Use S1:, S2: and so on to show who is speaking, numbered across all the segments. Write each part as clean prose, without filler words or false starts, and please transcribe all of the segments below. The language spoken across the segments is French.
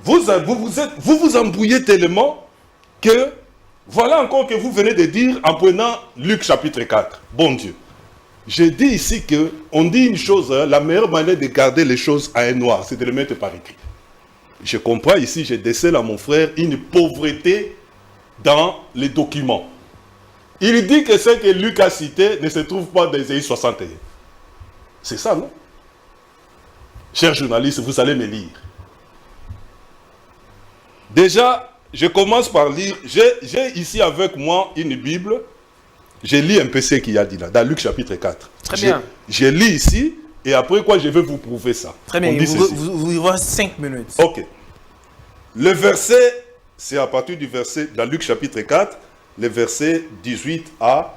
S1: vous vous embrouillez tellement que voilà encore que vous venez de dire en prenant Luc chapitre 4. Bon Dieu. J'ai dit ici qu'on dit une chose, la meilleure manière de garder les choses à un noir, c'est de les mettre par écrit. Je comprends ici, je décèle à mon frère une pauvreté dans les documents. Il dit que ce que Luc a cité ne se trouve pas dans Ésaïe 61. C'est ça, non? Chers journalistes, vous allez me lire. Déjà, je commence par lire. J'ai ici avec moi une Bible. Je lis un peu ce qu'il y a dit là, dans Luc chapitre 4.
S2: Très bien.
S1: Je lis ici, et après quoi, je vais vous prouver ça.
S2: Très bien, vous aurez 5 minutes.
S1: Ok. Le verset, c'est à partir du verset, dans Luc chapitre 4, le verset 18 à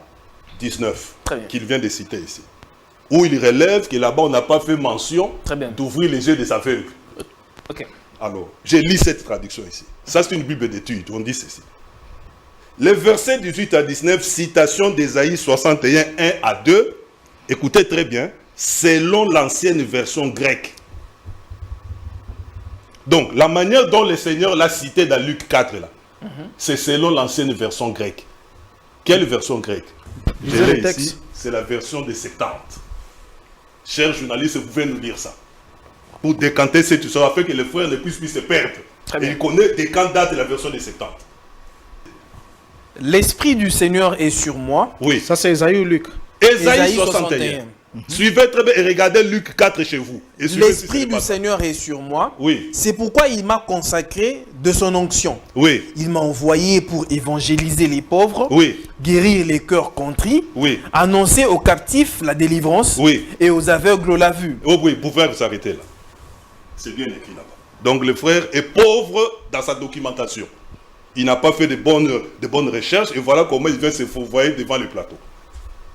S1: 19, qu'il vient de citer ici. Où il relève que là-bas, on n'a pas fait mention d'ouvrir les yeux des aveugles.
S2: Ok.
S1: Alors, je lis cette traduction ici. Ça, c'est une Bible d'études, on dit ceci. Les versets 18 à 19, citation d'Ésaïe 61, 1 à 2, écoutez très bien, selon l'ancienne version grecque. Donc, la manière dont le Seigneur l'a cité dans Luc 4, là, c'est selon l'ancienne version grecque. Quelle version grecque? Je l'ai ici, c'est la version de 70. Chers journalistes, vous pouvez nous lire ça. Pour décanter cette histoire, afin que les frères ne puissent plus se perdre. Et il connaît des quand date la version de 70.
S2: L'Esprit du Seigneur est sur moi.
S1: Oui.
S3: Ça, c'est Ésaïe ou Luc?
S1: Ésaïe 61. Suivez très bien et regardez Luc 4 chez vous.
S2: L'Esprit du Seigneur est sur moi.
S1: Oui.
S2: C'est pourquoi il m'a consacré de son onction.
S1: Oui.
S2: Il m'a envoyé pour évangéliser les pauvres.
S1: Oui.
S2: Guérir les cœurs contrits.
S1: Oui.
S2: Annoncer aux captifs la délivrance.
S1: Oui.
S2: Et aux aveugles la vue.
S1: Oh oui, vous pouvez vous arrêter là. C'est bien écrit là-bas. Donc le frère est pauvre dans sa documentation. Il n'a pas fait de bonnes recherches et voilà comment il vient se fourvoyer devant le plateau.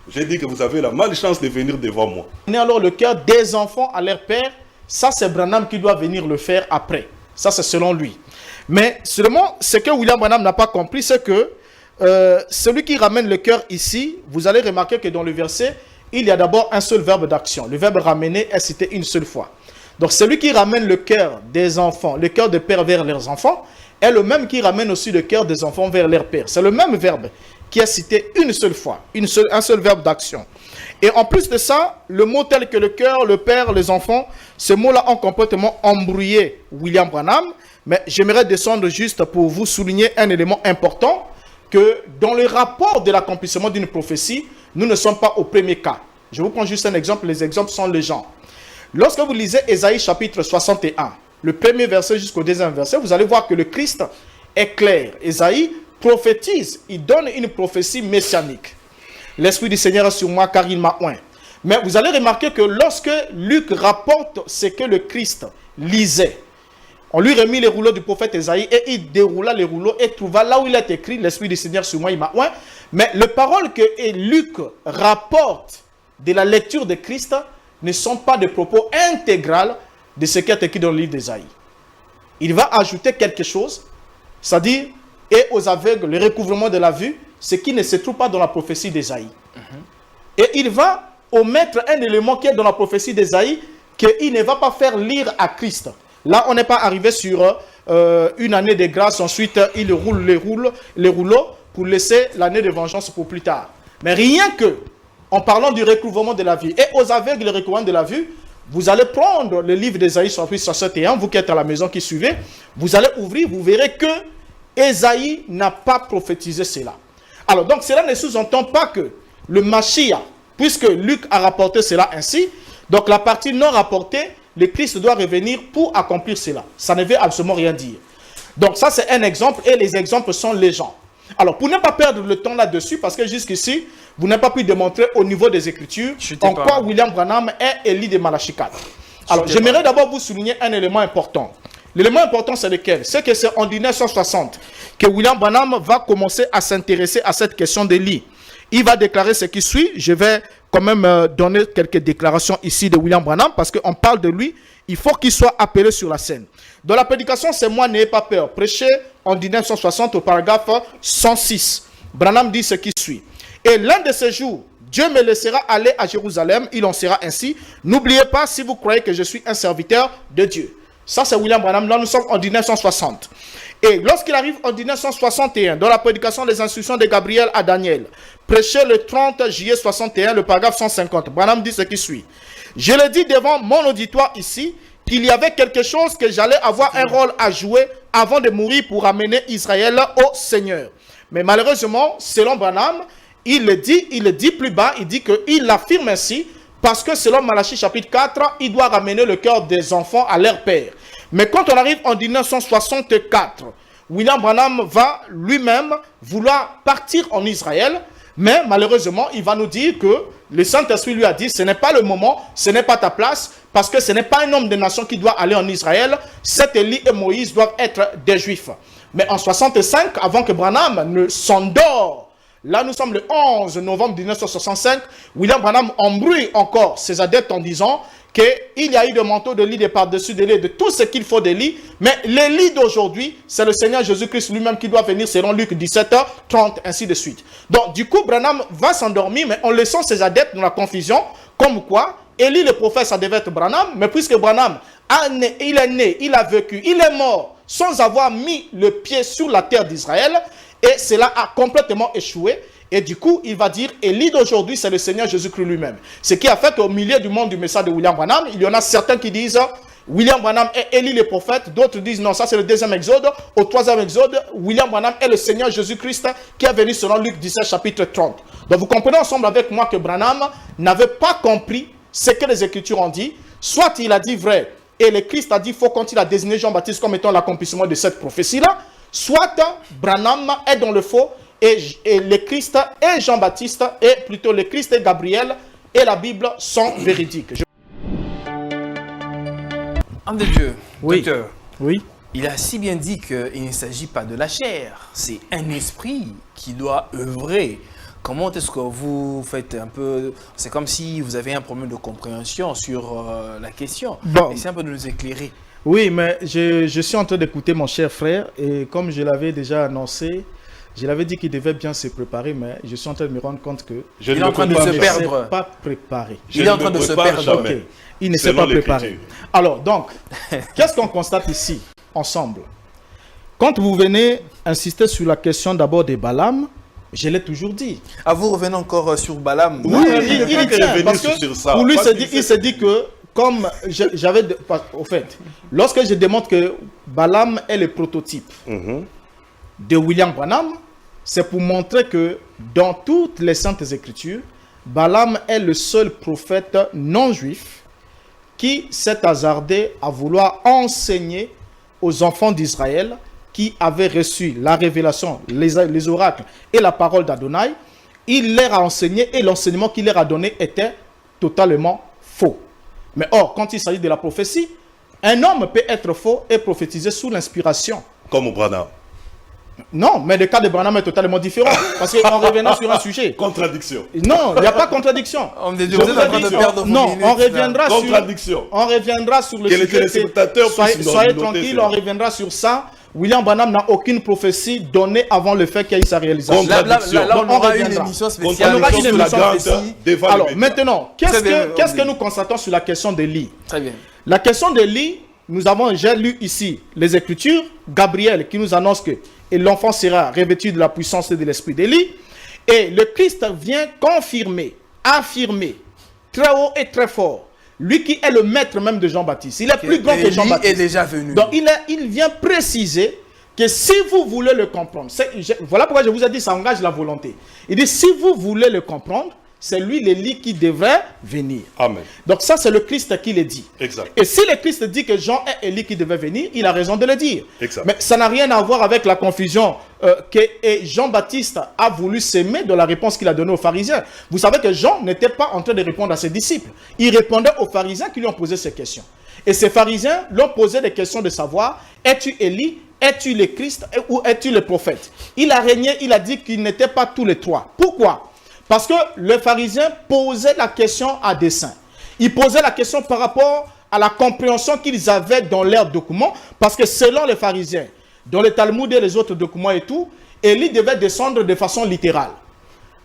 S1: J'ai dit que vous avez la malchance de venir devant moi.
S3: On est alors le cœur des enfants à leur père. Ça, c'est Branham qui doit venir le faire après. Ça, c'est selon lui. Mais seulement, ce que William Branham n'a pas compris, c'est que celui qui ramène le cœur ici, vous allez remarquer que dans le verset, il y a d'abord un seul verbe d'action. Le verbe ramener est cité une seule fois. Donc, celui qui ramène le cœur des enfants, le cœur des pères vers leurs enfants, est le même qui ramène aussi le cœur des enfants vers leur père. C'est le même verbe qui est cité une seule fois, un seul verbe d'action. Et en plus de ça, le mot tel que le cœur, le père, les enfants, ces mots-là ont complètement embrouillé William Branham. Mais j'aimerais descendre juste pour vous souligner un élément important, que dans le rapport de l'accomplissement d'une prophétie, nous ne sommes pas au premier cas. Je vous prends juste un exemple, les exemples sont légion. Lorsque vous lisez Ésaïe chapitre 61, le premier verset jusqu'au deuxième verset, vous allez voir que le Christ est clair. Ésaïe prophétise, il donne une prophétie messianique. L'Esprit du Seigneur est sur moi car il m'a oint. Mais vous allez remarquer que lorsque Luc rapporte ce que le Christ lisait, on lui remit les rouleaux du prophète Ésaïe et il déroula les rouleaux et trouva là où il est écrit, l'Esprit du Seigneur sur moi, il m'a oint. Mais les paroles que Luc rapporte de la lecture de Christ ne sont pas des propos intégral de ce qui est écrit dans le livre d'Ésaïe. Il va ajouter quelque chose, c'est-à-dire, et aux aveugles, le recouvrement de la vue, ce qui ne se trouve pas dans la prophétie d'Ésaïe. Et il va omettre un élément qui est dans la prophétie d'Ésaïe, qu'il ne va pas faire lire à Christ. Là, on n'est pas arrivé sur une année de grâce, ensuite il roule les rouleaux pour laisser l'année de vengeance pour plus tard. Mais rien que, en parlant du recouvrement de la vue, et aux aveugles, le recouvrement de la vue, vous allez prendre le livre d'Ésaïe chapitre 61, vous qui êtes à la maison qui suivez, vous allez ouvrir, vous verrez que Ésaïe n'a pas prophétisé cela. Alors, donc cela ne sous-entend pas que le Mashiach, puisque Luc a rapporté cela ainsi, donc la partie non rapportée, le Christ doit revenir pour accomplir cela. Ça ne veut absolument rien dire. Donc ça c'est un exemple et les exemples sont légion. Alors, pour ne pas perdre le temps là-dessus, parce que jusqu'ici, vous n'avez pas pu démontrer au niveau des Écritures en quoi William Branham est Élie de Malachi 4. Alors, j'aimerais d'abord vous souligner un élément important. L'élément important, c'est lequel? C'est que c'est en 1960 que William Branham va commencer à s'intéresser à cette question d'Élie. Il va déclarer ce qui suit. Je vais quand même donner quelques déclarations ici de William Branham, parce qu'on parle de lui, il faut qu'il soit appelé sur la scène. Dans la prédication, c'est moi, n'ayez pas peur. Prêché en 1960 au paragraphe 106. Branham dit ce qui suit. Et l'un de ces jours, Dieu me laissera aller à Jérusalem, il en sera ainsi. N'oubliez pas, si vous croyez que je suis un serviteur de Dieu. Ça, c'est William Branham. Là, nous sommes en 1960. Et lorsqu'il arrive en 1961, dans la prédication des instructions de Gabriel à Daniel, prêché le 30 juillet 61, le paragraphe 150, Branham dit ce qui suit. Je le dis devant mon auditoire ici, qu'il y avait quelque chose que j'allais avoir un rôle à jouer avant de mourir pour amener Israël au Seigneur. Mais malheureusement, selon Branham, il le dit plus bas, il dit qu'il l'affirme ainsi, parce que selon Malachie chapitre 4, il doit ramener le cœur des enfants à leur père. Mais quand on arrive en 1964, William Branham va lui-même vouloir partir en Israël, mais malheureusement, il va nous dire que le Saint-Esprit lui a dit, ce n'est pas le moment, ce n'est pas ta place, parce que ce n'est pas un homme de nation qui doit aller en Israël, cet Élie et Moïse doivent être des Juifs. Mais en 65, avant que Branham ne s'endort, là nous sommes le 11 novembre 1965, William Branham embrouille encore ses adeptes en disant qu'il y a eu des manteaux de lit, des par-dessus de lit, de tout ce qu'il faut de lit, mais les lits d'aujourd'hui, c'est le Seigneur Jésus-Christ lui-même qui doit venir selon Luc 17h30, ainsi de suite. Donc du coup, Branham va s'endormir, mais en laissant ses adeptes dans la confusion, comme quoi, Élie le prophète, ça devait être Branham, mais puisque Branham, il est né, il a vécu, il est mort, sans avoir mis le pied sur la terre d'Israël, et cela a complètement échoué. Et du coup, il va dire, Élie d'aujourd'hui, c'est le Seigneur Jésus-Christ lui-même. Ce qui a fait qu'au milieu du monde du message de William Branham, il y en a certains qui disent, William Branham est Élie le prophète. D'autres disent, non, ça c'est le deuxième exode. Au troisième exode, William Branham est le Seigneur Jésus-Christ qui est venu selon Luc 17, chapitre 30. Donc vous comprenez ensemble avec moi que Branham n'avait pas compris ce que les Écritures ont dit. Soit il a dit vrai, et le Christ a dit faux quand il a désigné Jean-Baptiste comme étant l'accomplissement de cette prophétie-là. Soit Branham est dans le faux, et le Christ et Jean-Baptiste, et plutôt le Christ et Gabriel et la Bible sont véridiques.
S2: Homme de Dieu,
S3: Oui.
S2: docteur,
S3: Oui.
S2: il a si bien dit qu'il ne s'agit pas de la chair, c'est un esprit qui doit œuvrer. Comment est-ce que vous faites un peu... C'est comme si vous avez un problème de compréhension sur la question.
S3: Bon.
S2: Essayez un peu de nous éclairer.
S3: Oui, mais je suis en train d'écouter mon cher frère, et comme je l'avais déjà annoncé, je l'avais dit qu'il devait bien se préparer, mais je suis en train de me rendre compte que
S1: Je
S2: Il
S1: ne
S2: est en
S1: me
S2: train de
S1: prépare
S2: se
S1: jamais.
S2: perdre.
S3: ne s'est pas préparé.
S1: Je
S2: Il est en
S1: ne
S2: train
S1: me
S2: de se
S1: prépare
S2: perdre.
S1: jamais.
S3: Ok. Il ne s'est
S1: Selon
S3: pas préparé.
S1: l'Écriture.
S3: Alors, donc, qu'est-ce qu'on constate ici, ensemble? Quand vous venez insister sur la question d'abord des Balaam, je l'ai toujours dit.
S2: Ah, vous revenez encore sur Balaam.
S1: Oui,
S3: Non,
S1: il ne peut que
S3: tient,
S1: revenir
S3: parce que
S1: sur ça.
S3: pour lui,
S1: Parce
S3: il s'est dit que, comme j'avais... Au fait, lorsque je démontre que Balaam est le prototype de William Branham, c'est pour montrer que dans toutes les Saintes Écritures, Balaam est le seul prophète non juif qui s'est hasardé à vouloir enseigner aux enfants d'Israël qui avaient reçu la révélation, les oracles et la parole d'Adonai. Il leur a enseigné et l'enseignement qu'il leur a donné était totalement faux. Mais or, quand il s'agit de la prophétie, un homme peut être faux et prophétiser sous l'inspiration.
S1: Comme au Branham.
S3: Non, mais le cas de Branham est totalement différent. Parce qu'en revenant sur un sujet...
S1: Contradiction.
S3: Non, il n'y a pas de contradiction.
S2: Homme de Dieu,
S3: Je
S2: vous êtes
S3: vous ai
S2: en train de
S3: dit-
S2: perdre vos
S3: non,
S2: minutes,
S3: on
S2: là.
S3: reviendra sur...
S1: Contradiction.
S3: On reviendra sur le
S1: Que les
S3: sujet.
S1: téléspectateurs
S3: Soyez
S1: puissent
S3: soyez
S1: noter
S3: tranquille,
S1: cela.
S3: on reviendra sur ça. William Branham n'a aucune prophétie donnée avant le fait qu'il y ait sa réalisation.
S2: Là,
S3: Donc,
S2: on
S3: on
S2: aura une
S3: reviendra.
S2: émission
S3: On
S2: spéciale.
S3: aura une
S1: Contradiction
S3: émission
S1: flagrante
S3: précise.
S1: devant les
S3: Alors,
S1: médias.
S3: maintenant,
S2: Très bien,
S3: qu'est-ce que
S2: on dit.
S3: nous constatons sur la question d'Élie?
S2: Très bien.
S3: La question d'Élie, j'ai lu ici les Écritures, Gabriel qui nous annonce que et l'enfant sera revêtu de la puissance et de l'esprit d'Élie. Et le Christ vient confirmer, affirmer, très haut et très fort, lui qui est le maître même de Jean-Baptiste. Il est plus grand que
S2: Élie est
S3: Jean-Baptiste.
S2: déjà venu.
S3: Donc il vient préciser que si vous voulez le comprendre, voilà pourquoi je vous ai dit ça engage la volonté. Il dit si vous voulez le comprendre, c'est lui l'Élie qui devrait venir.
S1: Amen.
S3: Donc ça c'est le Christ qui le dit.
S1: Exact.
S3: Et si le Christ dit que Jean est Élie qui devait venir, il a raison de le dire.
S1: Exact.
S3: Mais ça n'a rien à voir avec la confusion que Jean-Baptiste a voulu s'aimer de la réponse qu'il a donnée aux pharisiens. Vous savez que Jean n'était pas en train de répondre à ses disciples. Il répondait aux pharisiens qui lui ont posé ces questions. Et ces pharisiens lui ont posé des questions de savoir, es-tu Élie, es-tu le Christ ou es-tu le prophète? Il a régné, il a dit qu'il n'était pas tous les trois. Pourquoi? Parce que le pharisien posait la question à dessein. Il posait la question par rapport à la compréhension qu'ils avaient dans leurs documents. Parce que selon les pharisiens, dans le Talmud et les autres documents et tout, Élie devait descendre de façon littérale.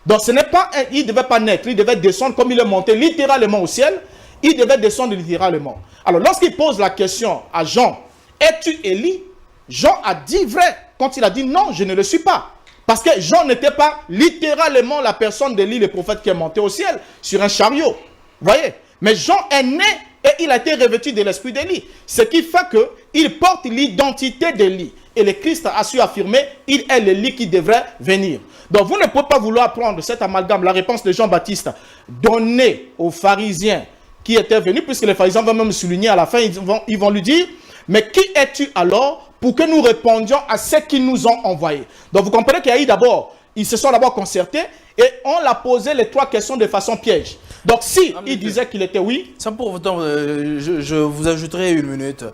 S3: Donc ce n'est pas, il ne devait pas naître, il devait descendre comme il est monté littéralement au ciel. Il devait descendre littéralement. Alors, lorsqu'il pose la question à Jean, es-tu Élie? Jean a dit vrai quand il a dit non, je ne le suis pas. Parce que Jean n'était pas littéralement la personne d'Élie, le prophète qui est monté au ciel sur un chariot. Vous voyez? Mais Jean est né et il a été revêtu de l'esprit d'Élie. Ce qui fait qu'il porte l'identité d'Élie. Et le Christ a su affirmer, il est l'Élie qui devrait venir. Donc vous ne pouvez pas vouloir prendre cet amalgame, la réponse de Jean-Baptiste, donnée aux pharisiens qui étaient venus, puisque les pharisiens vont même souligner à la fin, ils vont lui dire, mais qui es-tu alors pour que nous répondions à ceux qui nous ont envoyés? Donc vous comprenez qu'il y a eu d'abord, ils se sont d'abord concertés et on l'a posé les 3 questions de façon piège. Donc si il disait qu'il était oui.
S2: Sans pour autant, je vous ajouterai 1 minute.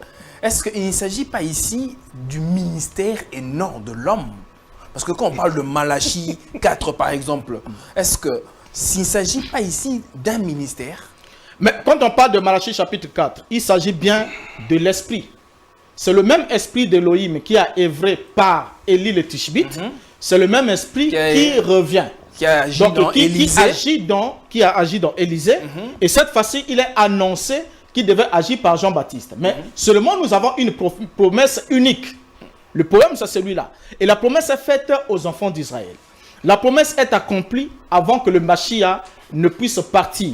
S2: Est-ce qu'il ne s'agit pas ici du ministère énorme de l'homme? Parce que quand on parle de Malachie 4 par exemple, est-ce qu'il ne s'agit pas ici d'un ministère?
S3: Mais quand on parle de Malachie chapitre 4, il s'agit bien de l'esprit. C'est le même esprit d'Élohim qui a œuvré par Élie le Tishbite. C'est le même esprit qui revient.
S2: Qui a agi dans Élisée.
S3: Qui a agi dans Élisée. Et cette fois-ci, il est annoncé qu'il devait agir par Jean-Baptiste. Mais seulement nous avons une promesse unique. Le problème, c'est celui-là. Et la promesse est faite aux enfants d'Israël. La promesse est accomplie avant que le Mashiach ne puisse partir.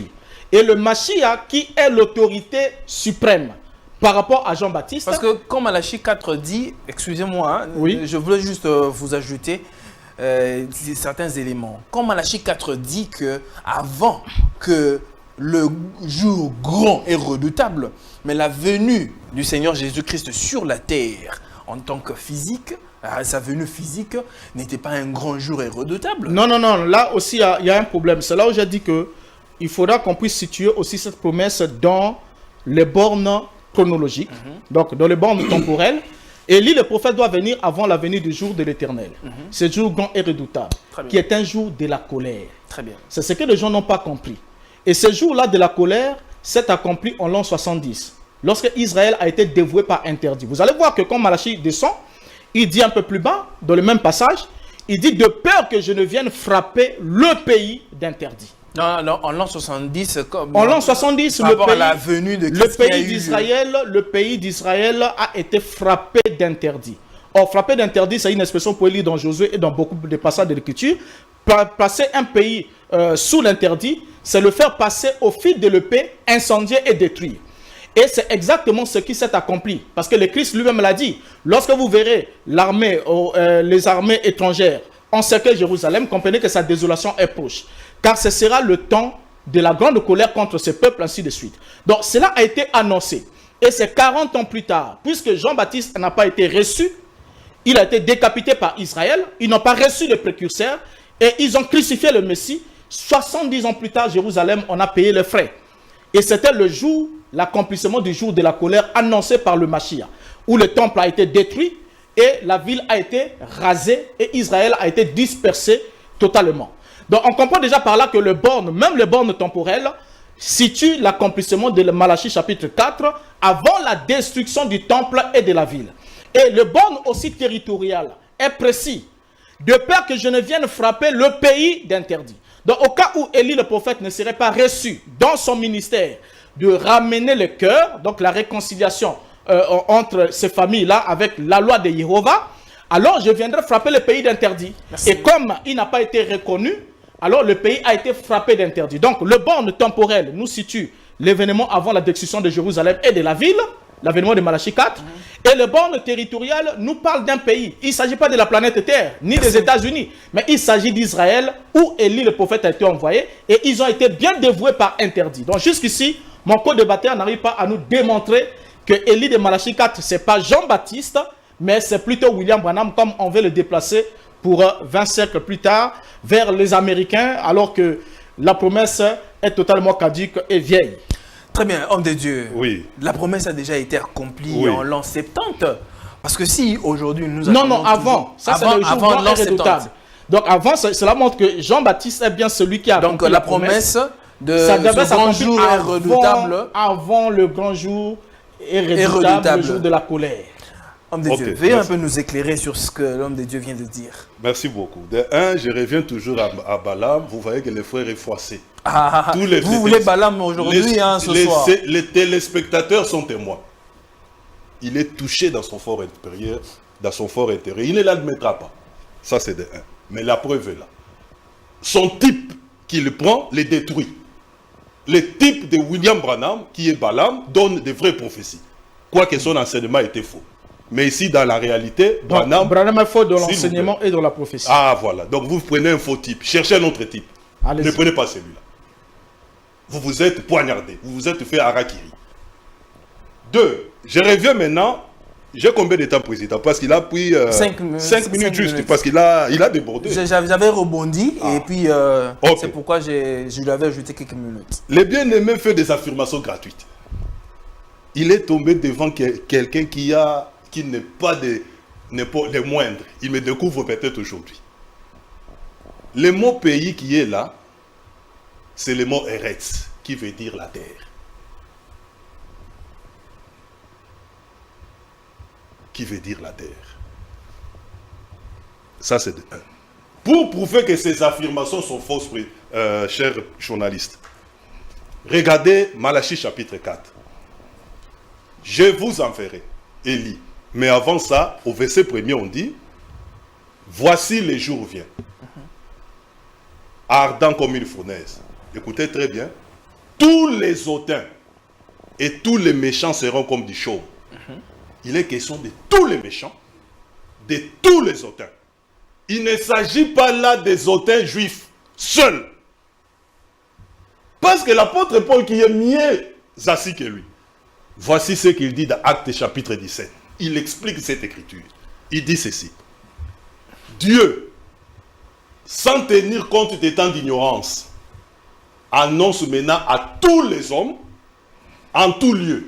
S3: Et le Mashiach qui est l'autorité suprême par rapport à Jean-Baptiste.
S2: Parce que comme Malachie 4 dit, excusez-moi,
S3: oui.
S2: Je voulais juste vous ajouter certains éléments. Comme Malachie 4 dit que avant que le jour grand et redoutable, mais la venue du Seigneur Jésus-Christ sur la terre en tant que physique, sa venue physique n'était pas un grand jour et redoutable.
S3: Non, non, non. Là aussi, il y a un problème. C'est là où j'ai dit qu'il faudra qu'on puisse situer aussi cette promesse dans les bornes chronologiques, donc dans les bornes temporelles. Élie, le prophète, doit venir avant la venue du jour de l'Éternel. Ce jour grand et redoutable, qui est un jour de la colère.
S2: Très bien.
S3: C'est ce que les gens n'ont pas compris. Et ce jour-là de la colère s'est accompli en l'an 70, lorsque Israël a été dévoué par interdit. Vous allez voir que quand Malachie descend, il dit un peu plus bas, dans le même passage, il dit « de peur que je ne vienne frapper le pays d'interdit ».
S2: Non, non, en l'an 70, comme
S3: en l'an 70, le pays d'Israël a été frappé d'interdit. Or, frappé d'interdit, c'est une expression pour lire dans Josué et dans beaucoup de passages de l'Écriture. Placer un pays sous l'interdit, c'est le faire passer au fil de l'épée, incendier et détruire. Et c'est exactement ce qui s'est accompli. Parce que le Christ lui-même l'a dit. Lorsque vous verrez l'armée, les armées étrangères encercler Jérusalem, comprenez que sa désolation est proche. Car ce sera le temps de la grande colère contre ce peuple, ainsi de suite. Donc cela a été annoncé. Et c'est 40 ans plus tard, puisque Jean-Baptiste n'a pas été reçu, il a été décapité par Israël, ils n'ont pas reçu le précurseur, et ils ont crucifié le Messie. 70 ans plus tard, Jérusalem, on a payé les frais. Et c'était le jour, l'accomplissement du jour de la colère annoncé par le Mashiach, où le temple a été détruit, et la ville a été rasée, et Israël a été dispersé totalement. Donc on comprend déjà par là que le borne, même les bornes temporelles, situent l'accomplissement de Malachie chapitre 4 avant la destruction du temple et de la ville. Et le borne aussi territorial est précis. De peur que je ne vienne frapper le pays d'interdit. Donc au cas où Élie le prophète ne serait pas reçu dans son ministère de ramener le cœur, donc la réconciliation entre ces familles-là avec la loi de Jéhovah, alors je viendrai frapper le pays d'interdit. Et comme il n'a pas été reconnu, alors le pays a été frappé d'interdit. Donc le borne temporel nous situe l'événement avant la destruction de Jérusalem et de la ville, l'avènement de Malachie 4. Et le borne territorial nous parle d'un pays. Il ne s'agit pas de la planète Terre, ni des États-Unis, mais il s'agit d'Israël, où Élie le prophète a été envoyé, et ils ont été bien dévoués par interdit. Donc jusqu'ici, mon co-débatteur n'arrive pas à nous démontrer que Élie de Malachie 4, ce n'est pas Jean-Baptiste, mais c'est plutôt William Branham, comme on veut le déplacer pour 20 siècles plus tard, vers les Américains, alors que la promesse est totalement caduque et vieille.
S2: Très bien, homme de Dieu.
S1: Oui.
S2: La promesse a déjà été accomplie en l'an 70. Parce que si aujourd'hui nous
S3: avons... Non, avant. Ça, c'est le jour grand et redoutable. Donc avant, cela montre que Jean-Baptiste est bien celui qui a accompli
S2: la promesse de ce grand jour est redoutable.
S3: Avant le grand jour et redoutable, le jour de la colère.
S2: Homme de Dieu, veuillez un peu nous éclairer sur ce que l'homme de Dieu vient de dire.
S1: Merci beaucoup. De un, je reviens toujours à Balaam. Vous voyez que le frère est froissé.
S2: Ah,
S1: Tous les
S2: vous voulez Balaam aujourd'hui, ce soir.
S1: Les téléspectateurs sont témoins. Il est touché dans son fort intérieur, il ne l'admettra pas. Ça, c'est de un. Mais la preuve est là. Son type qu'il prend les détruit. Le type de William Branham, qui est Balaam, donne de vraies prophéties. Quoique son enseignement était faux. Mais ici, dans la réalité,
S3: Branham est faux dans l'enseignement et dans la prophétie.
S1: Ah, voilà. Donc, vous prenez un faux type. Cherchez un autre type. Ne prenez pas celui-là. Vous vous êtes poignardé. Vous vous êtes fait harakiri. 2. Je reviens maintenant. J'ai combien de temps, président? Parce qu'il a pris 5 minutes juste. Parce qu'il a débordé.
S2: J'avais rebondi et puis c'est pourquoi je lui avais ajouté quelques minutes.
S1: Les bien-aimés fait des affirmations gratuites. Il est tombé devant quelqu'un qui n'est pas le moindre. Il me découvre peut-être aujourd'hui. Le mot pays qui est là, c'est le mot Eretz, qui veut dire la terre. Qui veut dire la terre. Ça, c'est de un. Pour prouver que ces affirmations sont fausses, chers journalistes, regardez Malachie chapitre 4. Je vous enverrai, Élie. Mais avant ça, au verset 1er, on dit, voici les jours viennent, ardent comme une fournaise. Écoutez très bien. Tous les hautains et tous les méchants seront comme du chaume. Il est question de tous les méchants, de tous les hautains. Il ne s'agit pas là des hautains juifs seuls. Parce que l'apôtre Paul, qui est mieux assis que lui, voici ce qu'il dit dans Actes chapitre 17. Il explique cette écriture. Il dit ceci. Dieu, sans tenir compte des temps d'ignorance, annonce maintenant à tous les hommes, en tout lieu,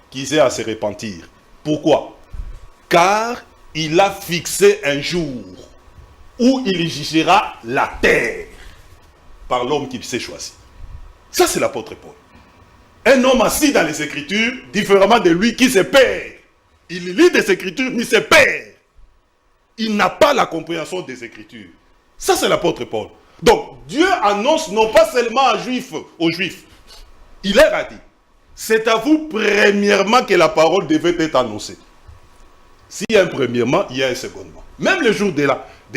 S1: qu'ils aient à se repentir. Pourquoi? Car il a fixé un jour où il jugera la terre par l'homme qu'il s'est choisi. Ça, c'est l'apôtre Paul. Un homme assis dans les Écritures, différemment de lui qui se perd. Il lit des Écritures, mais il se perd. Il n'a pas la compréhension des Écritures. Ça, c'est l'apôtre Paul. Donc, Dieu annonce non pas seulement aux Juifs. Il leur a dit, c'est à vous premièrement que la parole devait être annoncée. S'il y a un premièrement, il y a un secondement. Même le jour de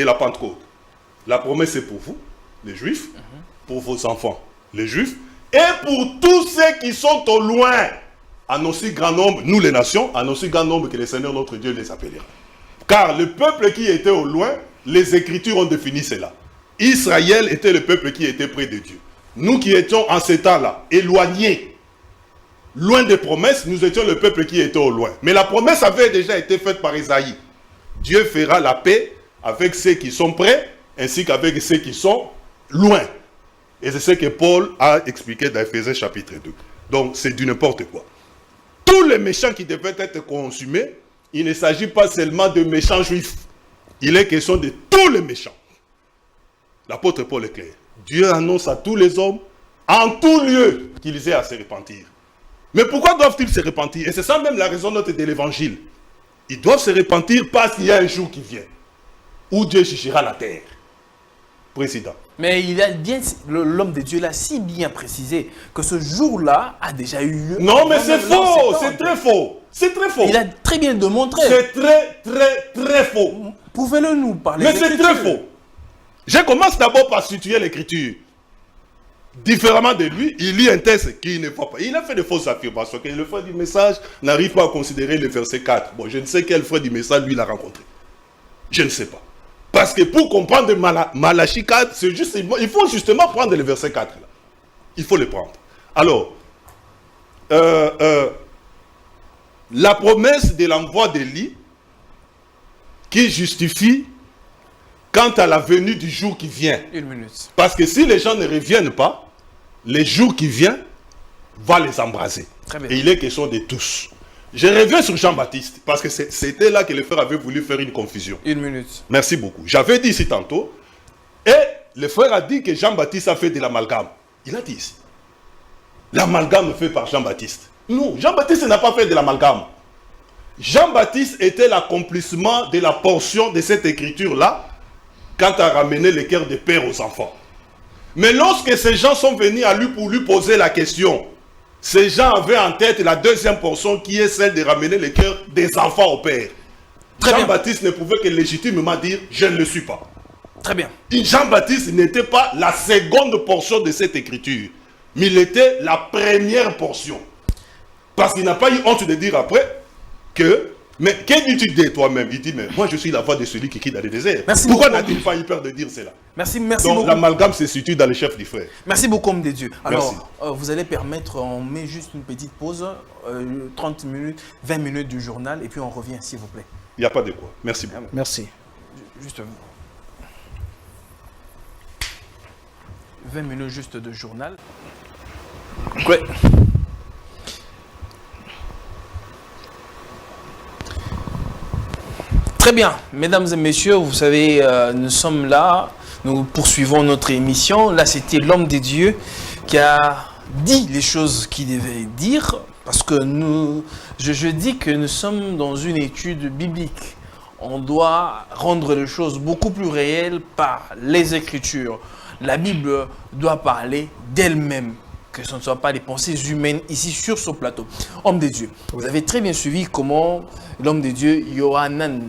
S1: la Pentecôte, la promesse est pour vous, les Juifs, pour vos enfants, les Juifs, et pour tous ceux qui sont au loin, en aussi grand nombre, nous les nations, en aussi grand nombre que le Seigneur notre Dieu les appellera. Car le peuple qui était au loin, les Écritures ont défini cela. Israël était le peuple qui était près de Dieu. Nous qui étions en ce temps-là, éloignés, loin des promesses, nous étions le peuple qui était au loin. Mais la promesse avait déjà été faite par Isaïe. Dieu fera la paix avec ceux qui sont près, ainsi qu'avec ceux qui sont loin. Et c'est ce que Paul a expliqué dans Ephésiens chapitre 2. Donc c'est du n'importe quoi. Tous les méchants qui devaient être consumés, il ne s'agit pas seulement de méchants juifs. Il est question de tous les méchants. L'apôtre Paul est clair. Dieu annonce à tous les hommes, en tout lieu, qu'ils aient à se repentir. Mais pourquoi doivent-ils se repentir? Et c'est ça même la raison de l'évangile. Ils doivent se repentir parce qu'il y a un jour qui vient, où Dieu jugera la terre. Président.
S2: Mais il a bien, l'homme de Dieu l'a si bien précisé que ce jour-là a déjà eu lieu.
S1: Non, mais c'est faux, c'est très faux. C'est très faux.
S2: Il a très bien démontré.
S1: C'est très, très, très faux.
S2: Pouvez-le nous parler?
S1: Mais c'est très faux. Je commence d'abord par situer l'écriture. Différemment de lui, il lit un texte qui ne va pas. Il a fait de fausses affirmations. Que le frère du message n'arrive pas à considérer le verset 4. Bon, je ne sais quel frère du message lui l'a rencontré. Je ne sais pas. Parce que pour comprendre Malachie 4, c'est juste, il faut justement prendre le verset 4. Là. Il faut le prendre. Alors, la promesse de l'envoi d'Élie qui justifie quant à la venue du jour qui vient.
S2: Une minute.
S1: Parce que si les gens ne reviennent pas, le jour qui vient va les embraser.
S2: Très bien.
S1: Et il est question de tous. Je reviens sur Jean-Baptiste, parce que c'était là que le frère avait voulu faire une confusion.
S2: Une minute.
S1: Merci beaucoup. J'avais dit ici tantôt, et le frère a dit que Jean-Baptiste a fait de l'amalgame. Il a dit ici. L'amalgame fait par Jean-Baptiste. Non, Jean-Baptiste n'a pas fait de l'amalgame. Jean-Baptiste était l'accomplissement de la portion de cette écriture-là, quant à ramener le cœur des pères aux enfants. Mais lorsque ces gens sont venus à lui pour lui poser la question, ces gens avaient en tête la deuxième portion qui est celle de ramener le cœur des enfants au Père. Jean-Baptiste ne pouvait que légitimement dire « je ne le suis pas ».
S2: Très bien.
S1: Jean-Baptiste n'était pas la seconde portion de cette écriture, mais il était la première portion. Parce qu'il n'a pas eu honte de dire après que, mais que dis-tu de toi-même? Il dit, mais moi je suis la voix de celui qui quitte dans le désert.
S2: Merci
S1: Pourquoi
S2: beaucoup.
S1: n'a-t-il pas eu peur de dire cela?
S2: Merci
S1: Donc
S2: beaucoup.
S1: l'amalgame se situe dans le chef du frère.
S2: Merci beaucoup, homme de Dieu. Alors,
S1: Merci.
S2: vous allez permettre, on met juste une petite pause, 30 minutes, 20 minutes du journal, et puis on revient, s'il vous plaît.
S1: Il n'y a pas de quoi. Merci beaucoup.
S3: Merci.
S2: Juste 20 minutes juste de journal. Ouais. Très bien, mesdames et messieurs, vous savez, nous sommes là, nous poursuivons notre émission. Là, c'était l'homme de Dieu qui a dit les choses qu'il devait dire, parce que je dis que nous sommes dans une étude biblique. On doit rendre les choses beaucoup plus réelles par les Écritures. La Bible doit parler d'elle-même, que ce ne soit pas des pensées humaines ici sur ce plateau. Homme de Dieu, vous avez très bien suivi comment l'homme de Dieu, Yohanan,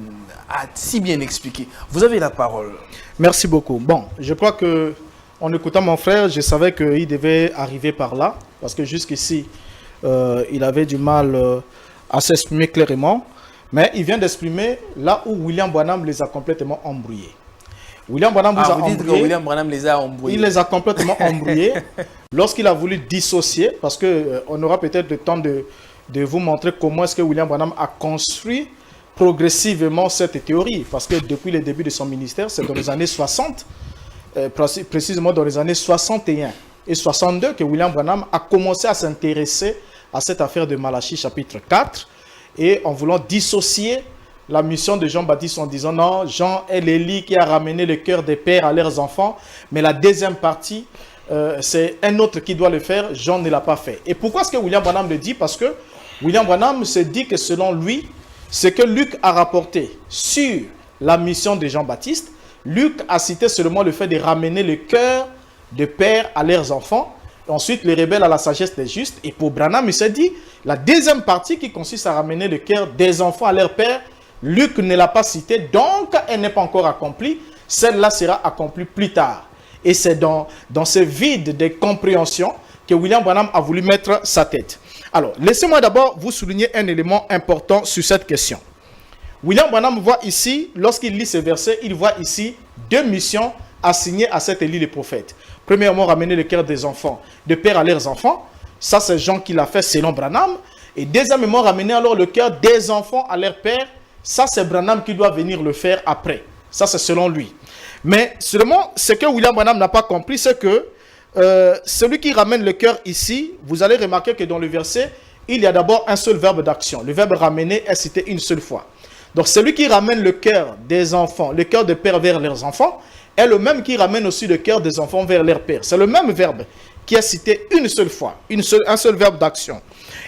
S2: a si bien expliqué. Vous avez la parole.
S3: Merci beaucoup. Bon, je crois que en écoutant mon frère, je savais qu'il devait arriver par là, parce que jusqu'ici, il avait du mal à s'exprimer clairement, mais il vient d'exprimer là où William Branham les a complètement embrouillés. William Branham vous a
S2: dites que
S3: embrouillé.
S2: William Branham les a embrouillés.
S3: Il les a complètement embrouillés lorsqu'il a voulu dissocier, parce que on aura peut-être le temps de vous montrer comment est-ce que William Branham a construit progressivement cette théorie, parce que depuis le début de son ministère, c'est dans les années 60, précisément dans les années 61 et 62, que William Branham a commencé à s'intéresser à cette affaire de Malachie chapitre 4, et en voulant dissocier la mission de Jean-Baptiste en disant non, Jean est l'Élie qui a ramené le cœur des pères à leurs enfants, mais la deuxième partie, c'est un autre qui doit le faire, Jean ne l'a pas fait. Et pourquoi est-ce que William Branham le dit? Parce que William Branham se dit que selon lui, ce que Luc a rapporté sur la mission de Jean-Baptiste, Luc a cité seulement le fait de ramener le cœur des pères à leurs enfants, ensuite les rebelles à la sagesse des justes, et pour Branham, il s'est dit, la deuxième partie qui consiste à ramener le cœur des enfants à leur père, Luc ne l'a pas cité, donc elle n'est pas encore accomplie. Celle-là sera accomplie plus tard. Et c'est dans ce vide de compréhension que William Branham a voulu mettre sa tête. Alors, laissez-moi d'abord vous souligner un élément important sur cette question. William Branham voit ici, lorsqu'il lit ce verset, il voit ici deux missions assignées à cet Élie le prophète. Premièrement, ramener le cœur des enfants, de père à leurs enfants. Ça, c'est Jean qui l'a fait selon Branham. Et deuxièmement, ramener alors le cœur des enfants à leur père. Ça, c'est Branham qui doit venir le faire après. Ça, c'est selon lui. Mais seulement, ce que William Branham n'a pas compris, c'est que celui qui ramène le cœur ici, vous allez remarquer que dans le verset, il y a d'abord un seul verbe d'action. Le verbe ramener est cité une seule fois. Donc, celui qui ramène le cœur des enfants, le cœur des pères vers leurs enfants, est le même qui ramène aussi le cœur des enfants vers leur père. C'est le même verbe qui est cité une seule fois, un seul verbe d'action.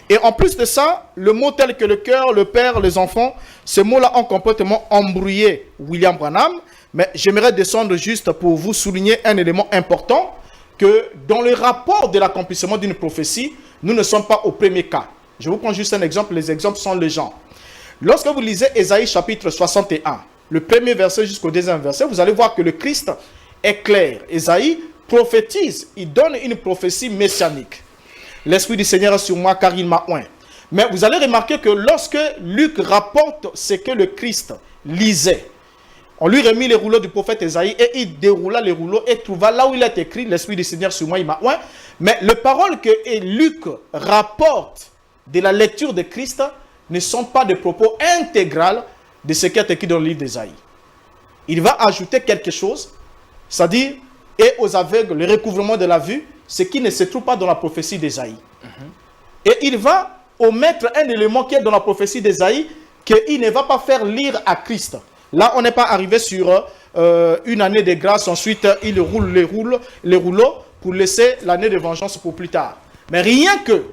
S3: Et en plus de ça, le mot tel que le cœur, le père, les enfants, ces mots-là ont complètement embrouillé William Branham. Mais j'aimerais descendre juste pour vous souligner un élément important, que dans le rapport de l'accomplissement d'une prophétie, nous ne sommes pas au premier cas. Je vous prends juste un exemple, les exemples sont légion. Lorsque vous lisez Ésaïe chapitre 61, le premier verset jusqu'au deuxième verset, vous allez voir que le Christ est clair. Ésaïe prophétise, il donne une prophétie messianique. L'Esprit du Seigneur est sur moi car il m'a oint. Mais vous allez remarquer que lorsque Luc rapporte ce que le Christ lisait, on lui remit les rouleaux du prophète Ésaïe et il déroula les rouleaux et trouva là où il est écrit, l'Esprit du Seigneur sur moi, il m'a oint. Mais les paroles que Luc rapporte de la lecture de Christ ne sont pas des propos intégrales de ce qui est écrit dans le livre d'Ésaïe. Il va ajouter quelque chose, c'est-à-dire, et aux aveugles, le recouvrement de la vue, ce qui ne se trouve pas dans la prophétie d'Ésaïe. Et il va omettre un élément qui est dans la prophétie d'Ésaïe, qu'il ne va pas faire lire à Christ. Là, on n'est pas arrivé sur une année de grâce, ensuite il roule les rouleaux pour laisser l'année de vengeance pour plus tard. Mais rien que,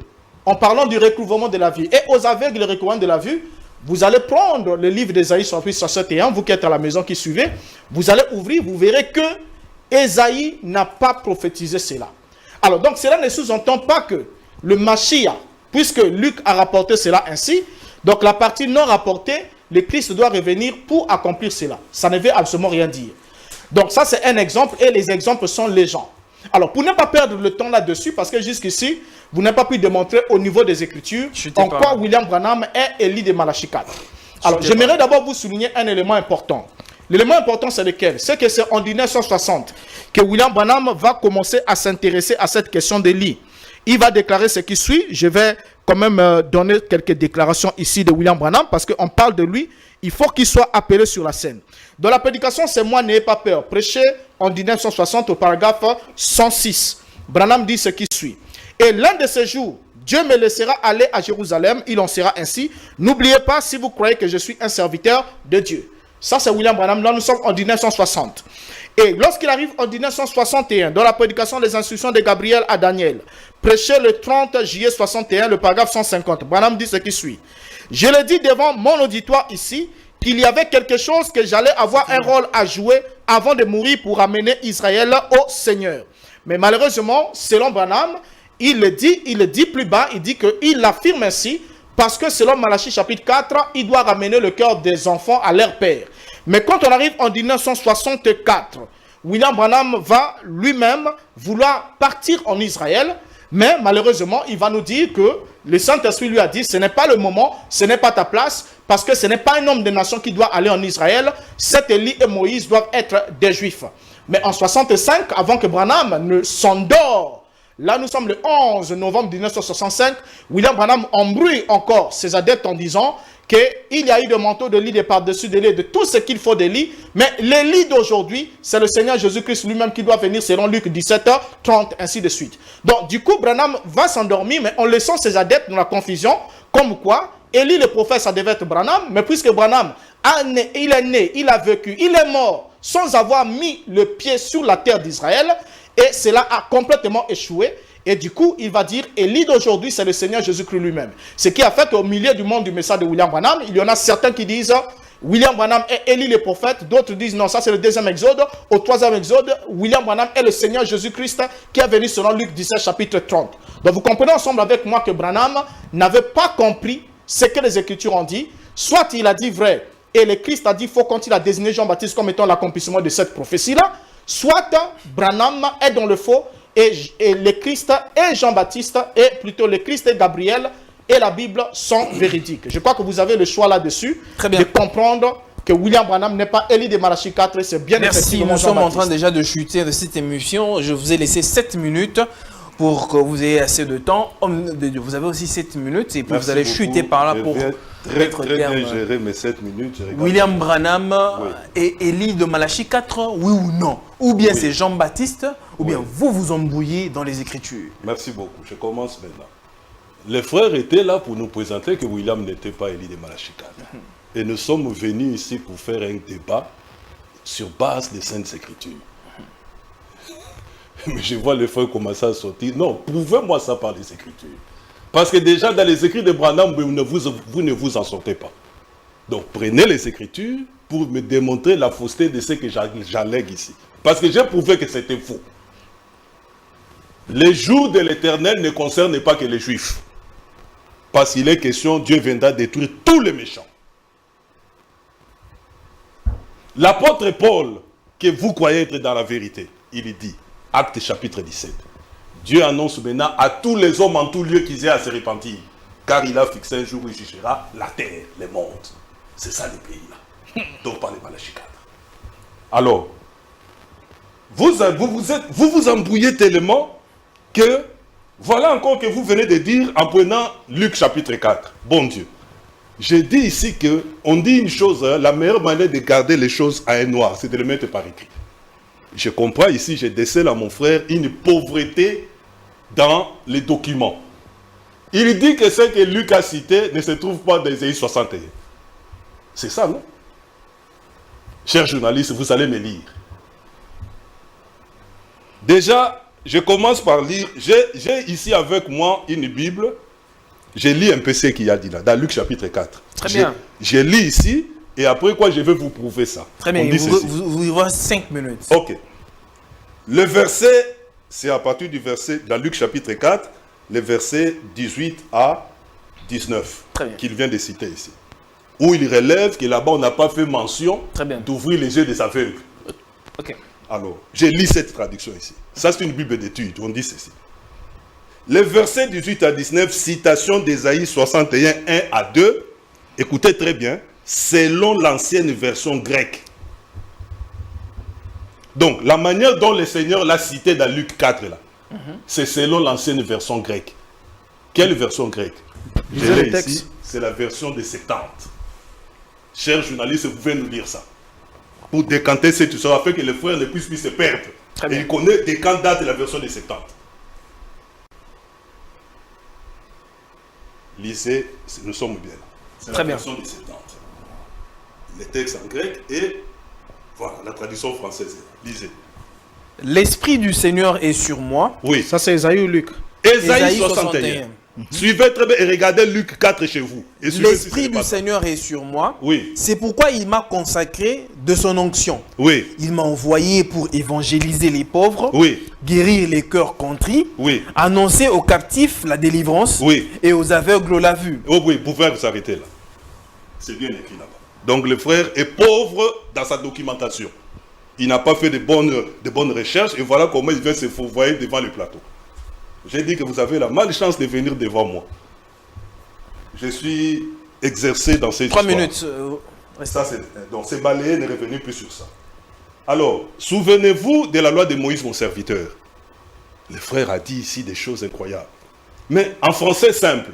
S3: en parlant du recouvrement de la vue, et aux aveugles, le recouvrement de la vue, vous allez prendre le livre d'Ésaïe chapitre 61, vous qui êtes à la maison qui suivez, vous allez ouvrir, vous verrez que Ésaïe n'a pas prophétisé cela. Alors, donc, cela ne sous-entend pas que le Mashiach, puisque Luc a rapporté cela ainsi, donc la partie non rapportée, le Christ doit revenir pour accomplir cela. Ça ne veut absolument rien dire. Donc, ça, c'est un exemple, et les exemples sont légion. Alors, pour ne pas perdre le temps là-dessus, parce que jusqu'ici, vous n'avez pas pu démontrer au niveau des Écritures en quoi William Branham est Élie de Malachi 4. Alors, j'aimerais d'abord vous souligner un élément important. L'élément important, c'est lequel? C'est que c'est en 1960 que William Branham va commencer à s'intéresser à cette question d'Élie. Il va déclarer ce qui suit. Je vais quand même donner quelques déclarations ici de William Branham, parce qu'on parle de lui, il faut qu'il soit appelé sur la scène. Dans la prédication, c'est moi, n'ayez pas peur. Prêché en 1960 au paragraphe 106. Branham dit ce qui suit. Et l'un de ces jours, Dieu me laissera aller à Jérusalem, il en sera ainsi. N'oubliez pas, si vous croyez que je suis un serviteur de Dieu. Ça, c'est William Branham. Là, nous sommes en 1960. Et lorsqu'il arrive en 1961, dans la prédication des instructions de Gabriel à Daniel, prêché le 30 juillet 61, le paragraphe 150, Branham dit ce qui suit. Je le dis devant mon auditoire ici, qu'il y avait quelque chose que j'allais avoir un rôle à jouer avant de mourir pour amener Israël au Seigneur. Mais malheureusement, selon Branham, il le dit plus bas, il dit qu'il affirme ainsi, parce que selon Malachie chapitre 4, il doit ramener le cœur des enfants à leur père. Mais quand on arrive en 1964, William Branham va lui-même vouloir partir en Israël, mais malheureusement, il va nous dire que le Saint-Esprit lui a dit, ce n'est pas le moment, ce n'est pas ta place, parce que ce n'est pas un homme de nation qui doit aller en Israël. Cet Élie et Moïse doivent être des Juifs. Mais en 65, avant que Branham ne s'endort, là nous sommes le 11 novembre 1965, William Branham embrouille encore ses adeptes en disant qu'il y a eu des manteaux de lit, des par-dessus de lit, de tout ce qu'il faut de lit, mais l'Élie d'aujourd'hui, c'est le Seigneur Jésus-Christ lui-même qui doit venir selon Luc 17h30, ainsi de suite. Donc du coup, Branham va s'endormir, mais en laissant ses adeptes dans la confusion, comme quoi, Élie le prophète, ça devait être Branham, mais puisque Branham, il est né, il a vécu, il est mort, sans avoir mis le pied sur la terre d'Israël, et cela a complètement échoué. Et du coup, il va dire, Élie d'aujourd'hui, c'est le Seigneur Jésus-Christ lui-même. Ce qui a fait qu'au milieu du monde du message de William Branham, il y en a certains qui disent, William Branham est Élie le prophète. D'autres disent, non, ça c'est le deuxième exode. Au troisième exode, William Branham est le Seigneur Jésus-Christ qui est venu selon Luc 17, chapitre 30. Donc vous comprenez ensemble avec moi que Branham n'avait pas compris ce que les Écritures ont dit. Soit il a dit vrai, et le Christ a dit faux quand il a désigné Jean-Baptiste comme étant l'accomplissement de cette prophétie-là. Soit Branham est dans le faux, et le Christ et Jean-Baptiste, et plutôt le Christ et Gabriel et la Bible sont véridiques. Je crois que vous avez le choix là-dessus de comprendre que William Branham n'est pas Élie de Malachi 4, c'est bien effectivement
S2: Jean-Baptiste. Nous sommes en train déjà de chuter de cette émission. Je vous ai laissé 7 minutes pour que vous ayez assez de temps. Vous avez aussi 7 minutes et puis vous allez chuter par là pour
S1: très bien gérer mes 7 minutes.
S2: William Branham et Élie de Malachi 4, oui ou non? Ou bien c'est Jean-Baptiste, ou bien vous vous embrouillez dans les Écritures. Merci
S1: beaucoup. Je commence maintenant. Les frères étaient là pour nous présenter que William n'était pas Élie de Malachi 4. Et nous sommes venus ici pour faire un débat sur base des Saintes Écritures. Mais je vois les frères commencer à sortir. Non, prouvez-moi ça par les Écritures. Parce que déjà dans les écrits de Branham, vous ne vous en sortez pas. Donc prenez les Écritures pour me démontrer la fausseté de ce que j'allègue ici. Parce que j'ai prouvé que c'était faux. Les jours de l'Éternel ne concernent pas que les Juifs. Parce qu'il est question, Dieu viendra détruire tous les méchants. L'apôtre Paul, que vous croyez être dans la vérité, il dit, Acte chapitre 17, Dieu annonce maintenant à tous les hommes en tout lieu qu'ils aient à se repentir, car il a fixé un jour où il jugera la terre, les mondes. C'est ça les pays-là, dont parle Malachi 4. Alors, vous vous embrouillez tellement que, voilà encore que vous venez de dire en prenant Luc chapitre 4. Bon Dieu. J'ai dit ici qu'on dit une chose, la meilleure manière de garder les choses à un noir, c'est de les mettre par écrit. Je comprends ici, je décèle à mon frère une pauvreté dans les documents. Il dit que ce que Luc a cité ne se trouve pas dans Ésaïe 61. C'est ça, non? Chers journalistes, vous allez me lire. Déjà, je commence par lire. J'ai ici avec moi une Bible. Je lis un peu ce qu'il y a dit là, dans Luc chapitre 4.
S2: Très bien.
S1: Je lis ici, et après quoi je vais vous prouver ça.
S2: Très bien, vous y voit 5 minutes.
S1: Ok. Le verset, c'est à partir du verset, dans Luc chapitre 4, les versets 18 à 19, qu'il vient de citer ici. Où il relève que là-bas, on n'a pas fait mention d'ouvrir les yeux des aveugles.
S2: Ok.
S1: Alors, j'ai lu cette traduction ici. Ça, c'est une Bible d'études, on dit ceci. Les versets 18 à 19, citation d'Ésaïe 61, 1 à 2, écoutez très bien, selon l'ancienne version grecque. Donc, la manière dont le Seigneur l'a cité dans Luc 4, là, c'est selon l'ancienne version grecque. Quelle version grecque? Je l'ai ici, c'est la version de 70. Chers journalistes, vous pouvez nous dire ça. Pour décanter cette histoire, afin que les frères ne puissent plus se perdre. Et il connaît des quand date la version de 70. Lisez, nous sommes bien là. C'est la version de 70. Les textes en grec et voilà, la traduction française. Lisez.
S2: L'Esprit du Seigneur est sur moi.
S1: Oui.
S3: Ça, c'est Ésaïe ou Luc?
S1: Ésaïe 61. Suivez très bien et regardez Luc 4 chez vous.
S2: L'Esprit du Seigneur est sur moi.
S1: Oui.
S2: C'est pourquoi il m'a consacré de son onction.
S1: Oui.
S2: Il m'a envoyé pour évangéliser les pauvres.
S1: Oui.
S2: Guérir les cœurs contrits.
S1: Oui.
S2: Annoncer aux captifs la délivrance.
S1: Oui.
S2: Et aux aveugles la vue.
S1: Oh oui, vous pouvez vous arrêter là. C'est bien écrit là-bas. Donc le frère est pauvre dans sa documentation. Il n'a pas fait de bonnes recherches et voilà comment il vient se fourvoyer devant le plateau. J'ai dit que vous avez la malchance de venir devant moi. Je suis exercé dans cette
S2: 3
S1: histoire.
S2: minutes.
S1: Ça, donc c'est balayé, ne revenez plus sur ça. Alors, souvenez-vous de la loi de Moïse, mon serviteur. Le frère a dit ici des choses incroyables. Mais en français simple,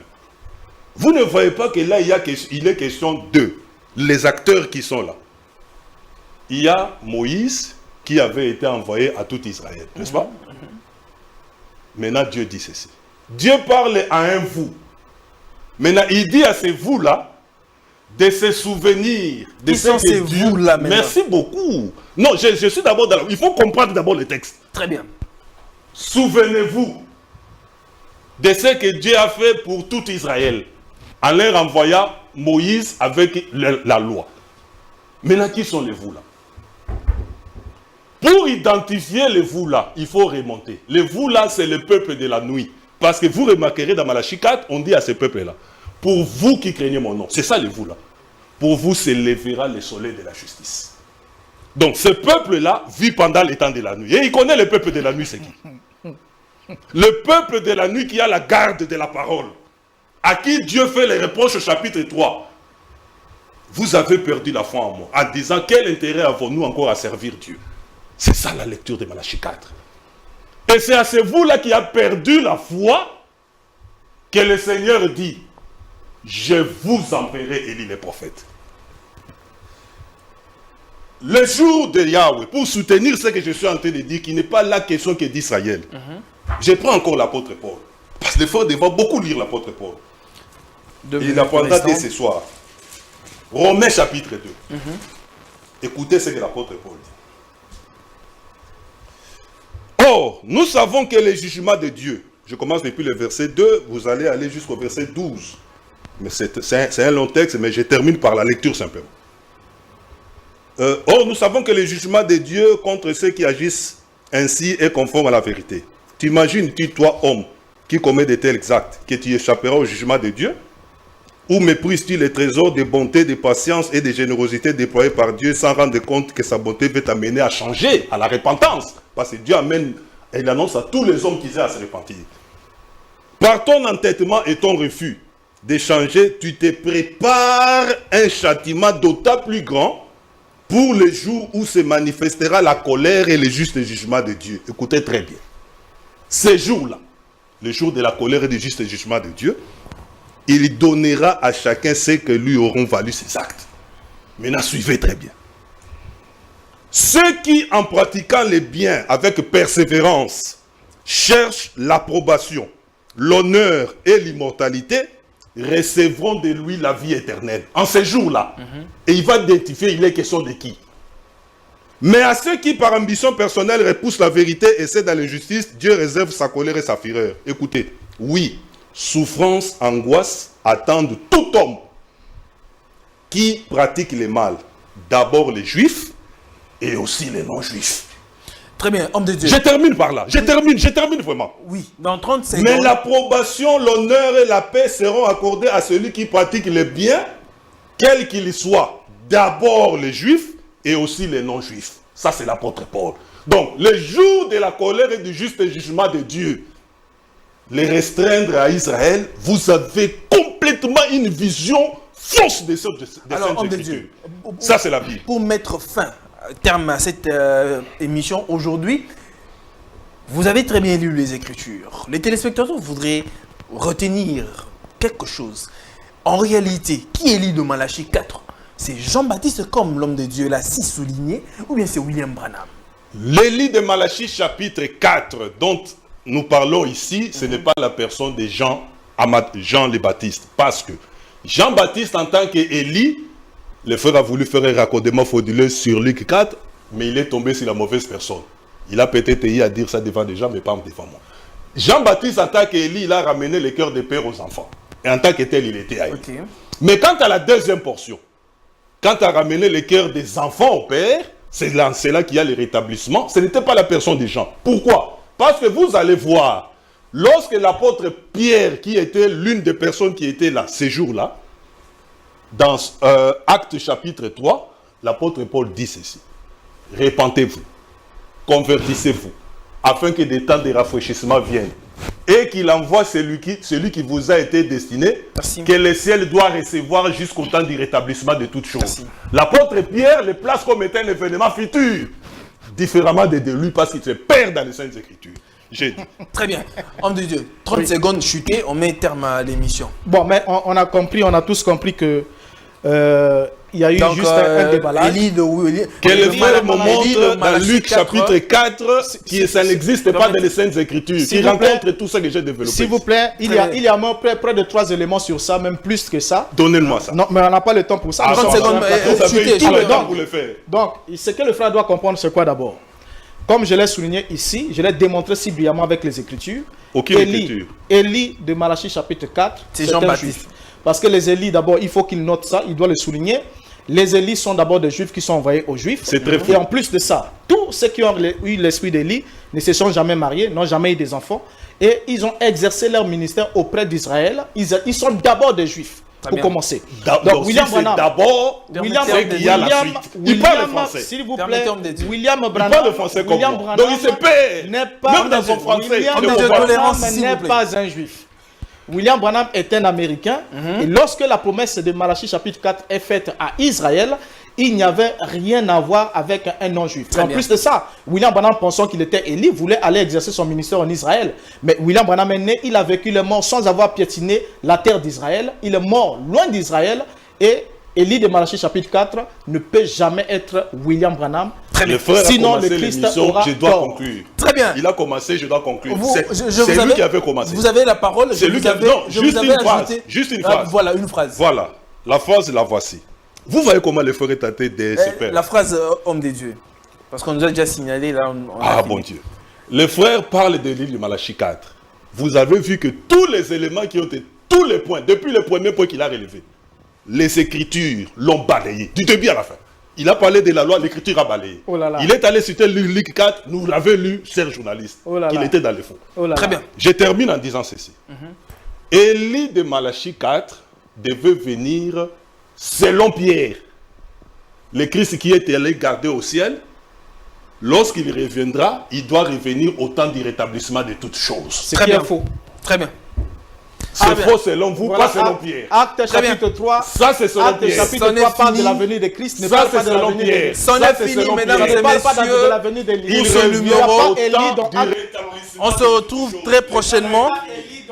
S1: vous ne voyez pas que là, il est question d'eux, les acteurs qui sont là. Il y a Moïse qui avait été envoyé à tout Israël, n'est-ce pas? Maintenant, Dieu dit ceci. Dieu parle à un vous. Maintenant, il dit à ces vous-là de se souvenir de ce que Dieu...
S2: vous-là maintenant?
S1: Merci beaucoup. Non, je suis d'abord dans... Il faut comprendre d'abord le texte.
S2: Très bien.
S1: Souvenez-vous de ce que Dieu a fait pour tout Israël en leur envoyant Moïse avec la loi. Maintenant, qui sont les vous-là? Pour identifier les vous-là, il faut remonter. Les vous-là, c'est le peuple de la nuit. Parce que vous remarquerez dans Malachie 4, on dit à ce peuple-là, pour vous qui craignez mon nom, c'est ça les vous-là. Pour vous s'élèvera le soleil de la justice. Donc ce peuple-là vit pendant les temps de la nuit. Et il connaît le peuple de la nuit, c'est qui? Le peuple de la nuit qui a la garde de la parole. À qui Dieu fait les reproches au chapitre 3. Vous avez perdu la foi en moi. En disant, quel intérêt avons-nous encore à servir Dieu? C'est ça la lecture de Malachie 4. Et c'est à ce vous-là qui a perdu la foi que le Seigneur dit, je vous enverrai Élie les prophètes. Le jour de Yahweh, pour soutenir ce que je suis en train de dire, qui n'est pas la question que d'Israël. Je prends encore l'apôtre Paul. Parce qu'il faut devoir beaucoup lire l'apôtre Paul. Il apprendra dès ce soir. Romains chapitre 2. Écoutez ce que l'apôtre Paul dit. Or, nous savons que les jugements de Dieu, je commence depuis le verset 2, vous allez aller jusqu'au verset 12. Mais c'est un long texte, mais je termine par la lecture simplement. Or, nous savons que les jugements de Dieu contre ceux qui agissent ainsi est conforme à la vérité. Tu imagines, toi, homme, qui commet de tels actes, que tu échapperas au jugement de Dieu? Ou méprises-tu les trésors de bonté, de patience et de générosité déployés par Dieu sans rendre compte que sa bonté veut t'amener à changer, à la repentance? Parce que Dieu amène, et il annonce à tous les hommes qui aient à se repentir. Par ton entêtement et ton refus de changer, tu te prépares un châtiment d'autant plus grand pour le jour où se manifestera la colère et le juste jugement de Dieu. Écoutez très bien. Ces jours-là, le jour de la colère et du juste jugement de Dieu, il donnera à chacun ce que lui auront valu ses actes. Maintenant, suivez très bien. Ceux qui, en pratiquant les biens avec persévérance, cherchent l'approbation, l'honneur et l'immortalité, recevront de lui la vie éternelle. En ces jours-là. Et il va identifier, il est question de qui? Mais à ceux qui, par ambition personnelle, repoussent la vérité et cèdent à l'injustice, Dieu réserve sa colère et sa fureur. Écoutez, oui, souffrance, angoisse attendent tout homme qui pratique le mal. D'abord les juifs et aussi les non-juifs.
S2: Très bien, homme de Dieu.
S1: Je termine par là. Je termine vraiment.
S2: Oui, dans 30 secondes.
S1: Mais l'approbation, l'honneur et la paix seront accordés à celui qui pratique le bien, quel qu'il soit. D'abord les juifs et aussi les non-juifs. Ça, c'est l'apôtre Paul. Donc, le jour de la colère et du juste jugement de Dieu, les restreindre à Israël, vous avez complètement une vision fausse des
S2: Alors, homme de
S1: Écritures.
S2: Dieu,
S1: Ça, c'est la Bible.
S2: pour mettre fin, terme à cette émission aujourd'hui, vous avez très bien lu les Écritures. Les téléspectateurs voudraient retenir quelque chose. En réalité, qui est l'île de Malachie 4? C'est Jean-Baptiste comme l'homme de Dieu l'a si souligné, ou bien c'est William Branham?
S1: L'Élie de Malachie chapitre 4 dont nous parlons ici, ce n'est pas la personne de Jean le Baptiste. Parce que Jean-Baptiste en tant qu'Élie, le frère a voulu faire un raccordement frauduleux sur Luc 4, mais il est tombé sur la mauvaise personne. Il a peut-être eu à dire ça devant des gens, mais pas devant moi. Jean-Baptiste en tant qu'Élie, il a ramené le cœur des pères aux enfants. Et en tant que tel, il était ailleurs.
S2: Okay.
S1: Mais quant à la deuxième portion, quand tu as ramené le cœur des enfants au père, c'est là qu'il y a le rétablissement. Ce n'était pas la personne des gens. Pourquoi? Parce que vous allez voir, lorsque l'apôtre Pierre, qui était l'une des personnes qui étaient là, ces jours-là, dans Actes chapitre 3, l'apôtre Paul dit ceci. Repentez-vous, convertissez-vous, afin que des temps de rafraîchissement viennent. Et qu'il envoie celui qui vous a été destiné,
S2: Merci.
S1: que le ciel doit recevoir jusqu'au temps du rétablissement de toutes choses. L'apôtre Pierre le place comme étant un événement futur, différemment de lui, parce qu'il se perd dans les Saintes Écritures. J'ai dit.
S2: Très bien. Homme de Dieu, 30 secondes chutées, on met terme à l'émission.
S3: Bon, mais on a compris, on a tous compris que il y a eu
S2: Donc,
S3: juste un déballage.
S2: Élie de
S1: Que le frère me
S2: Élie de
S1: montre dans
S2: Malachie
S1: Luc
S2: 4,
S1: chapitre 4, qui ça n'existe pas dans les Saintes Écritures, qui
S3: S'il vous plaît,
S1: rencontre tout ce que j'ai développé.
S3: S'il vous plaît, il y a même près de 3 éléments sur ça, même plus que ça.
S1: Donnez-moi ça.
S3: Non, mais on n'a pas le temps pour ça.
S1: Ah,
S3: Nous sommes
S2: 30
S3: sur un
S2: secondes,
S3: plateau.
S1: Vous avez
S2: chutez,
S1: tout le
S2: chutez.
S1: temps pour le faire.
S3: Donc, ce que le frère doit comprendre, c'est quoi d'abord? Comme je l'ai souligné ici, je l'ai démontré si brillamment avec les Écritures.
S1: Aucune écriture.
S3: Élie de Malachie chapitre 4,
S2: C'est
S3: un
S2: Jean-Baptiste.
S3: juif. Parce que les Élis, d'abord, il faut qu'il note ça, il doit le souligner. Les Élis sont d'abord des Juifs qui sont envoyés aux Juifs.
S1: C'est très
S3: Et
S1: faux.
S3: en plus de ça, tous ceux qui ont eu l'esprit d'Élie ne se sont jamais mariés, n'ont jamais eu des enfants. Et ils ont exercé leur ministère auprès d'Israël. Ils sont d'abord des Juifs, pour
S2: bien.
S3: commencer.
S1: Donc,
S3: William
S1: si c'est
S3: Branham,
S1: d'abord,
S3: William,
S1: c'est qu'il y a la suite. Il parle français.
S3: s'il vous
S2: Permettez,
S3: plaît,
S2: homme de Dieu.
S3: William Branham,
S1: parle le français comme
S3: William
S1: moi.
S3: Branham
S1: Donc il se perd.
S3: n'est pas,
S1: Même dans son français,
S3: William
S1: il ne
S2: Homme de Dieu,
S1: comprend pas.
S2: tolérance,
S3: Branham
S2: s'il vous
S3: n'est
S2: plaît.
S3: pas un juif. William Branham est un Américain. Et lorsque la promesse de Malachie chapitre 4 est faite à Israël, il n'y avait rien à voir avec un non-juif. En
S2: bien.
S3: plus de ça, William Branham, pensant qu'il était Élie, voulait aller exercer son ministère en Israël. Mais William Branham est né, il a vécu, il est mort sans avoir piétiné la terre d'Israël. Il est mort loin d'Israël. Et Élie de Malachie chapitre 4 ne peut jamais être William Branham.
S1: Le frère
S3: Sinon,
S1: a commencé
S3: le Christ
S1: l'émission,
S3: aura
S1: je dois
S3: tort.
S1: conclure.
S2: Très bien.
S1: Il a commencé, je dois conclure.
S2: Vous-
S1: C'est
S2: je
S1: c'est
S2: vous
S1: lui qui avait commencé.
S2: Vous avez la parole.
S1: C'est lui qui avait... Non, juste une phrase. Juste une phrase.
S2: Voilà, une phrase.
S1: Voilà. La phrase, la voici. Vous voyez comment le frère est tenté de se perdre.
S2: La phrase homme des dieux. Parce qu'on nous a déjà signalé là. On a
S1: Ah
S2: fini.
S1: bon Dieu. Le frère parle de l'île de Malachie 4. Vous avez vu que tous les éléments qui ont été, tous les points, depuis le premier point qu'il a relevé, les Écritures l'ont balayé, du début à la fin. Il a parlé de la loi, l'Écriture a balayé.
S3: Oh là là.
S1: Il est allé citer Luc 4, nous l'avons lu, cher journaliste,
S3: Oh là
S1: qu'il
S3: là.
S1: était dans le fond.
S3: Oh là
S2: Très
S3: là.
S2: bien.
S1: Je termine en disant ceci. Élie de Malachie 4 devait venir selon Pierre. Le Christ qui est allé garder au ciel, lorsqu'il reviendra, il doit revenir au temps du rétablissement de toutes choses.
S3: C'est
S2: Très
S3: qui est
S2: bien.
S3: faux.
S2: Très bien.
S1: C'est
S2: bien.
S1: faux selon vous,
S3: Voilà,
S1: pas selon Pierre.
S3: Acte
S2: Très
S3: chapitre 3.
S1: Ça, c'est selon
S3: Acte
S1: Pierre.
S3: chapitre
S2: C'en est
S3: 3 parle de
S2: fini.
S3: l'avenir de Christ. Ne
S1: Ça,
S3: parle
S1: c'est
S3: pas de
S1: selon
S3: l'avenir de
S1: Pierre.
S3: Christ.
S2: C'en
S1: Ça,
S2: est
S1: c'est
S2: fini,
S1: selon
S2: mesdames
S1: Pierre.
S3: Ne
S2: et
S3: parle pas de
S2: messieurs.
S3: l'avenir de
S1: Il
S3: l'Église.
S2: ce
S1: reviendra
S2: numéro,
S1: au
S3: Élie
S1: temps
S3: dans
S1: du
S3: Acte-
S1: rétablissement
S2: On se retrouve très prochainement.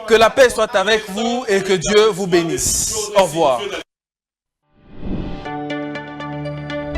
S2: Que la paix soit avec vous et que Dieu vous bénisse. Au revoir.